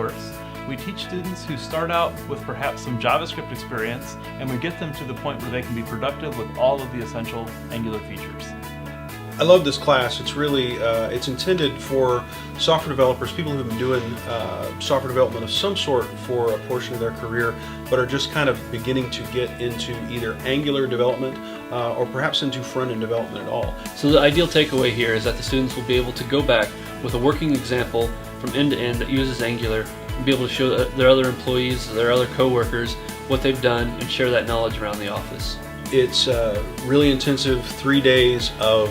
course, we teach students who start out with perhaps some JavaScript experience, and we get them to the point where they can be productive with all of the essential Angular features. I love this class. It's really, it's intended for software developers, people who have been doing software development of some sort for a portion of their career, but are just kind of beginning to get into either Angular development or perhaps into front-end development at all. So the ideal takeaway here is that the students will be able to go back with a working example from end to end that uses Angular and be able to show their other employees, their other co-workers what they've done and share that knowledge around the office. It's really intensive 3 days of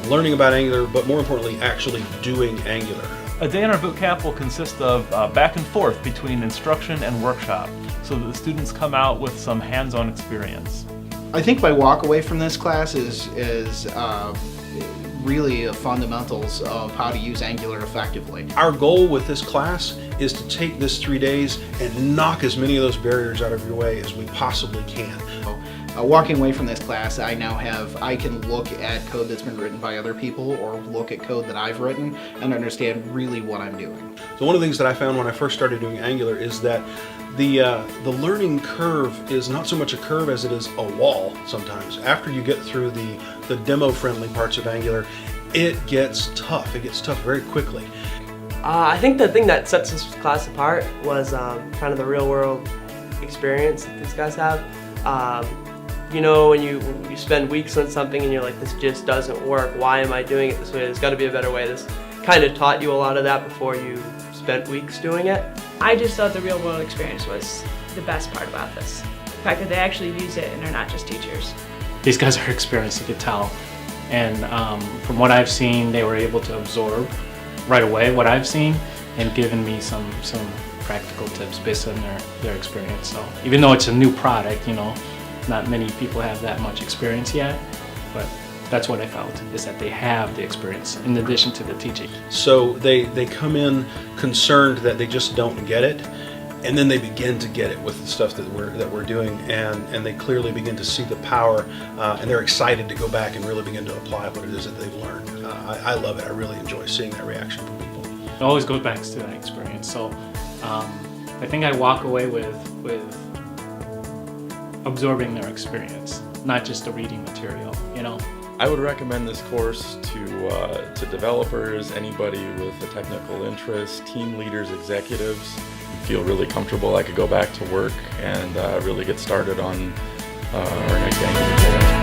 learning about Angular, but more importantly, actually doing Angular. A day in our bootcamp will consist of back and forth between instruction and workshop, so that the students come out with some hands-on experience. I think my walk away from this class is really the fundamentals of how to use Angular effectively. Our goal with this class is to take this 3 days and knock as many of those barriers out of your way as we possibly can. Walking away from this class, I can look at code that's been written by other people or look at code that I've written and understand really what I'm doing. So one of the things that I found when I first started doing Angular is that the learning curve is not so much a curve as it is a wall sometimes. After you get through the demo-friendly parts of Angular, it gets tough. It gets tough very quickly. I think the thing that sets this class apart was kind of the real-world experience that these guys have. When you spend weeks on something and you're like, this just doesn't work, why am I doing it this way? There's got to be a better way. This kind of taught you a lot of that before you spent weeks doing it. I just thought the real world experience was the best part about this. The fact that they actually use it and they're not just teachers. These guys are experienced, you could tell. And from what I've seen, they were able to absorb right away what I've seen and given me some practical tips based on their experience. So even though it's a new product, not many people have that much experience yet, but that's what I felt, is that they have the experience in addition to the teaching. So they come in concerned that they just don't get it, and then they begin to get it with the stuff that we're doing, and they clearly begin to see the power, and they're excited to go back and really begin to apply what it is that they've learned. I love it. I really enjoy seeing that reaction from people. It always goes back to that experience. So I think I walk away with absorbing their experience, not just the reading material, I would recommend this course to developers, anybody with a technical interest, team leaders, executives. Feel really comfortable I could go back to work and really get started on our next Angular.